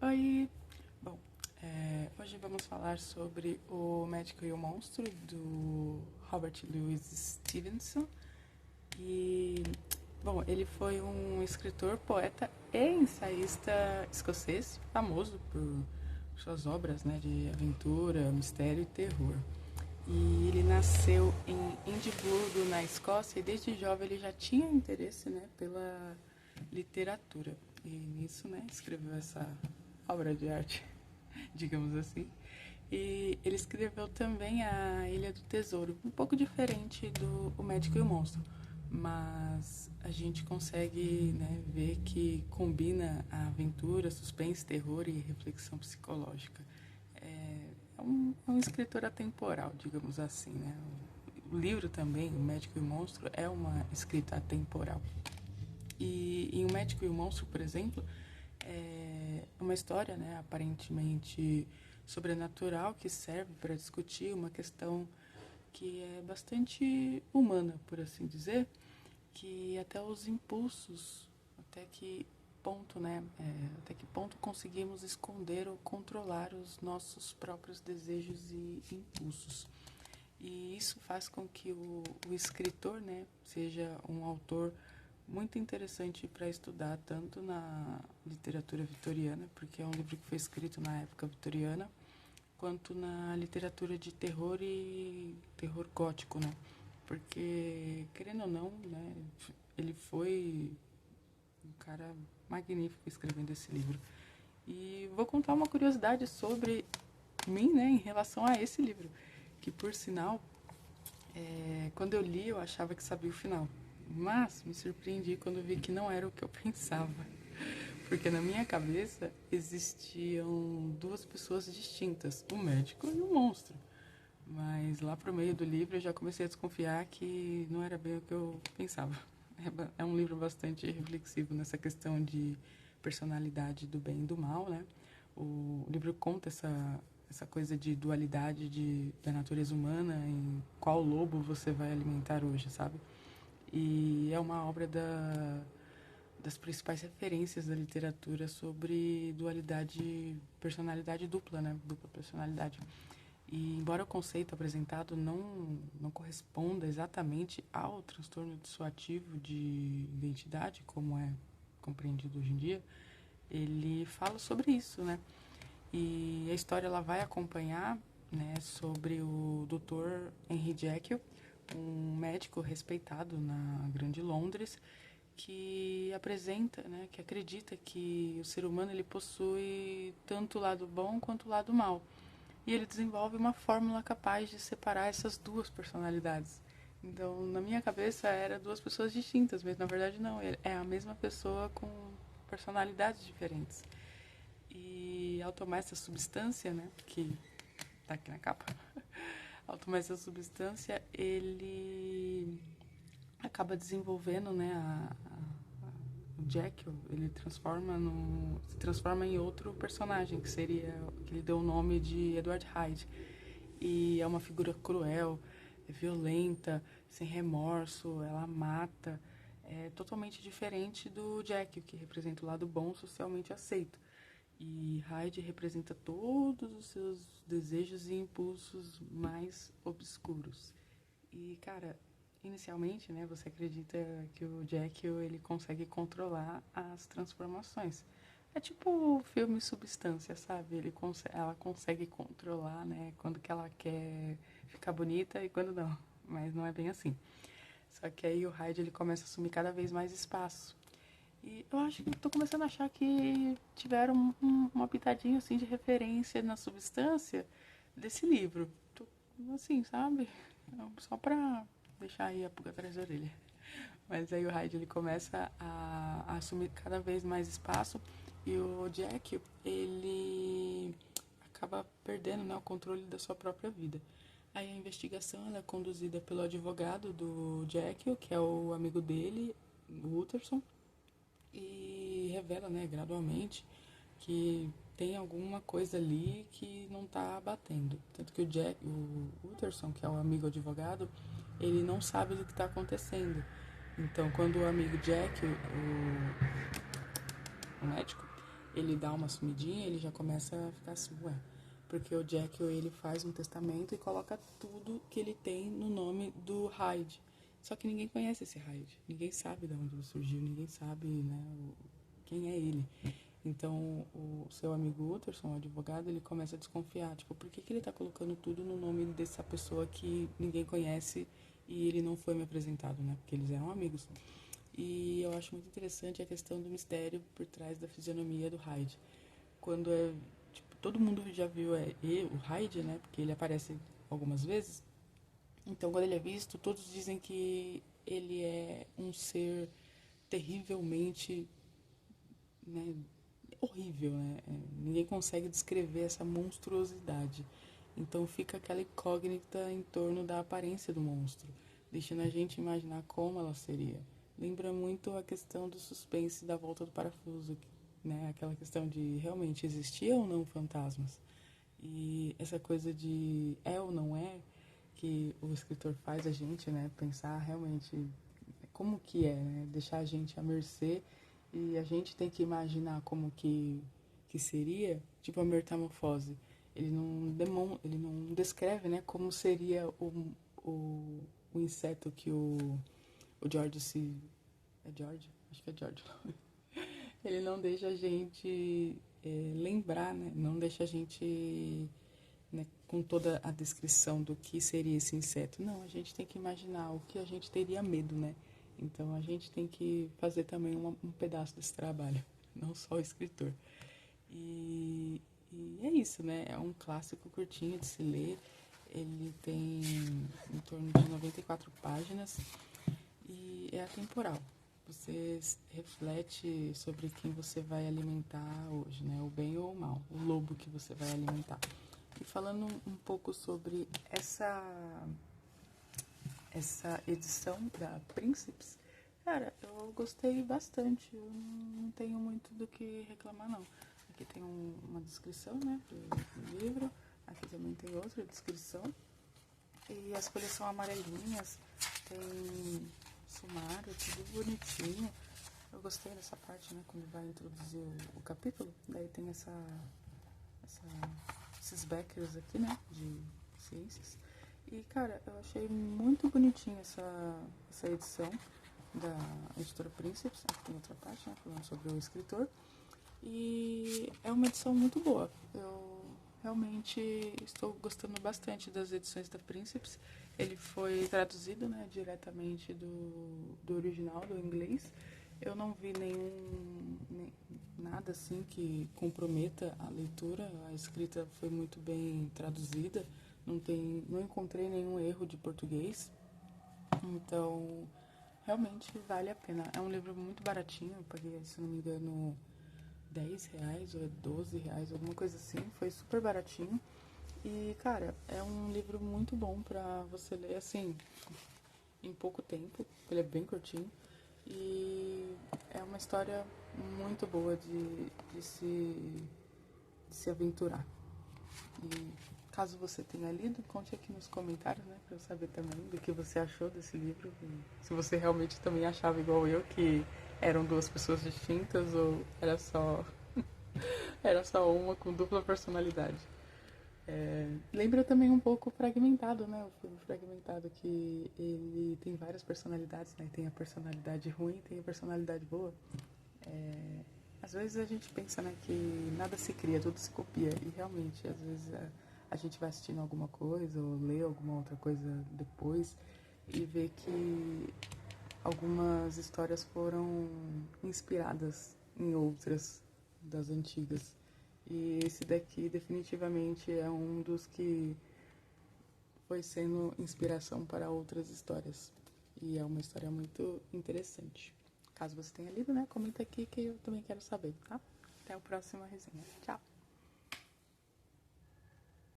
Oi! Bom, hoje vamos falar sobre O Médico e o Monstro, do Robert Louis Stevenson. E, bom, ele foi um escritor, poeta e ensaísta escocês, famoso por suas obras, né, de aventura, mistério e terror. E ele nasceu em Edimburgo, na Escócia, e desde jovem ele já tinha interesse, né, pela literatura. E nisso, né, escreveu essa obra de arte, digamos assim. E ele escreveu também A Ilha do Tesouro, um pouco diferente do O Médico e o Monstro, mas a gente consegue, né, ver que combina a aventura, suspense, terror e reflexão psicológica. É um escritor atemporal, digamos assim, né? O livro também, O Médico e o Monstro, é uma escrita atemporal. E em O Médico e o Monstro, por exemplo, é uma história, né, aparentemente sobrenatural que serve para discutir uma questão que é bastante humana, por assim dizer, que até os impulsos, até que ponto, né, até que ponto conseguimos esconder ou controlar os nossos próprios desejos e impulsos. E isso faz com que o escritor, né, seja um autor muito interessante para estudar tanto na literatura vitoriana, porque é um livro que foi escrito na época vitoriana, quanto na literatura de terror e terror gótico, né? Porque, querendo ou não, né, ele foi um cara magnífico escrevendo esse livro. E vou contar uma curiosidade sobre mim, né, em relação a esse livro, que por sinal, quando eu li eu achava que sabia o final, mas me surpreendi quando vi que não era o que eu pensava. Porque na minha cabeça existiam duas pessoas distintas, o médico e o monstro. Mas lá pro meio do livro eu já comecei a desconfiar que não era bem o que eu pensava. É um livro bastante reflexivo nessa questão de personalidade do bem e do mal, né? O livro conta essa coisa de dualidade da natureza humana, em qual lobo você vai alimentar hoje, sabe? E é uma obra das principais referências da literatura sobre dualidade, personalidade dupla, né? Dupla personalidade. E embora o conceito apresentado não corresponda exatamente ao transtorno dissociativo de identidade, como é compreendido hoje em dia, ele fala sobre isso, né? E a história ela vai acompanhar, né, sobre o Dr. Henry Jekyll, um médico respeitado na Grande Londres, que apresenta, né, que acredita que o ser humano ele possui tanto o lado bom quanto o lado mal. E ele desenvolve uma fórmula capaz de separar essas duas personalidades. Então, na minha cabeça, era duas pessoas distintas, mas na verdade não, é a mesma pessoa com personalidades diferentes. E ao tomar essa substância, né, que tá aqui na capa, ao tomar essa substância, ele acaba desenvolvendo, né, o Jekyll, ele se transforma em outro personagem, que ele deu o nome de Edward Hyde. E é uma figura cruel, é violenta, sem remorso, ela mata. É totalmente diferente do Jekyll, que representa o lado bom socialmente aceito. E Hyde representa todos os seus desejos e impulsos mais obscuros. E, cara, inicialmente, né, você acredita que o Jekyll ele consegue controlar as transformações. É tipo o filme Substância, sabe? Ela consegue controlar, né, quando que ela quer ficar bonita e quando não. Mas não é bem assim. Só que aí o Hyde ele começa a assumir cada vez mais espaço. E eu acho que tô começando a achar que tiveram uma pitadinha assim de referência na substância desse livro. Tô, assim, sabe? Só pra deixar aí a pulga atrás da orelha. Mas aí o Hyde ele começa a assumir cada vez mais espaço e o Jack ele acaba perdendo, né, o controle da sua própria vida. Aí a investigação ela é conduzida pelo advogado do Jekyll, que é o amigo dele, o Utterson, e revela, né, gradualmente que tem alguma coisa ali que não está batendo. Tanto que o Utterson, que é o amigo advogado, ele não sabe do que está acontecendo. Então, quando o amigo Jack, o médico, ele dá uma sumidinha, ele já começa a ficar assim, ué. Porque o Jekyll, ele faz um testamento e coloca tudo que ele tem no nome do Hyde. Só que ninguém conhece esse Hyde. Ninguém sabe de onde ele surgiu, ninguém sabe, né, quem é ele. Então, o seu amigo Utterson, o advogado, ele começa a desconfiar. Tipo, por que ele tá colocando tudo no nome dessa pessoa que ninguém conhece e ele não foi me apresentado, né? Porque eles eram amigos. E eu acho muito interessante a questão do mistério por trás da fisionomia do Hyde. Quando é, tipo, todo mundo já viu o Hyde, né? Porque ele aparece algumas vezes. Então, quando ele é visto, todos dizem que ele é um ser terrivelmente, né, horrível, né? Ninguém consegue descrever essa monstruosidade. Então fica aquela incógnita em torno da aparência do monstro, deixando a gente imaginar como ela seria. Lembra muito a questão do suspense da volta do parafuso, né? Aquela questão de realmente existir ou não fantasmas. E essa coisa de é ou não é, que o escritor faz a gente, né, pensar realmente como que é, né? Deixar a gente à mercê e a gente tem que imaginar como que seria, tipo a metamorfose. Ele não descreve, né, como seria o, o inseto que o George se... É George? Acho que é George. Ele não deixa a gente lembrar, né? Não deixa a gente, né, com toda a descrição do que seria esse inseto. Não, a gente tem que imaginar o que a gente teria medo, né? Então a gente tem que fazer também um pedaço desse trabalho, não só o escritor. E, e é isso, né? É um clássico curtinho de se ler. Ele tem em torno de 94 páginas e é atemporal. Você reflete sobre quem você vai alimentar hoje, né? O bem ou o mal, o lobo que você vai alimentar. E falando um pouco sobre essa edição da Príncipes, cara, eu gostei bastante. Eu não tenho muito do que reclamar, não. Aqui tem uma descrição, né, do livro. Aqui também tem outra descrição. E as folhas são amarelinhas, tem sumário, tudo bonitinho. Eu gostei dessa parte, né, quando vai introduzir o capítulo. Daí tem esses backers aqui, né, de ciências. E, cara, eu achei muito bonitinho essa edição da editora Príncipes. Aqui tem outra parte, né, falando sobre o escritor. E é uma edição muito boa. Eu realmente estou gostando bastante das edições da Príncipes. Ele foi traduzido, né, diretamente do original, do inglês. Eu não vi nada assim que comprometa a leitura. A escrita foi muito bem traduzida. Não encontrei nenhum erro de português. Então, realmente vale a pena. É um livro muito baratinho. Eu paguei, se não me engano, R$ 10 ou R$ 12, alguma coisa assim. Foi super baratinho. E, cara, é um livro muito bom pra você ler, assim, em pouco tempo. Ele é bem curtinho. E é uma história muito boa de se aventurar. E caso você tenha lido, conte aqui nos comentários, né, pra eu saber também do que você achou desse livro. E se você realmente também achava igual eu, que eram duas pessoas distintas ou era só uma com dupla personalidade. Lembra também um pouco Fragmentado, né? O filme Fragmentado, que ele tem várias personalidades, né? Tem a personalidade ruim, tem a personalidade boa. Às vezes a gente pensa, né, que nada se cria, tudo se copia. E realmente, às vezes a gente vai assistindo alguma coisa ou lê alguma outra coisa depois e vê que algumas histórias foram inspiradas em outras das antigas. E esse daqui definitivamente é um dos que foi sendo inspiração para outras histórias. E é uma história muito interessante. Caso você tenha lido, né, comenta aqui que eu também quero saber, tá? Até a próxima resenha. Tchau!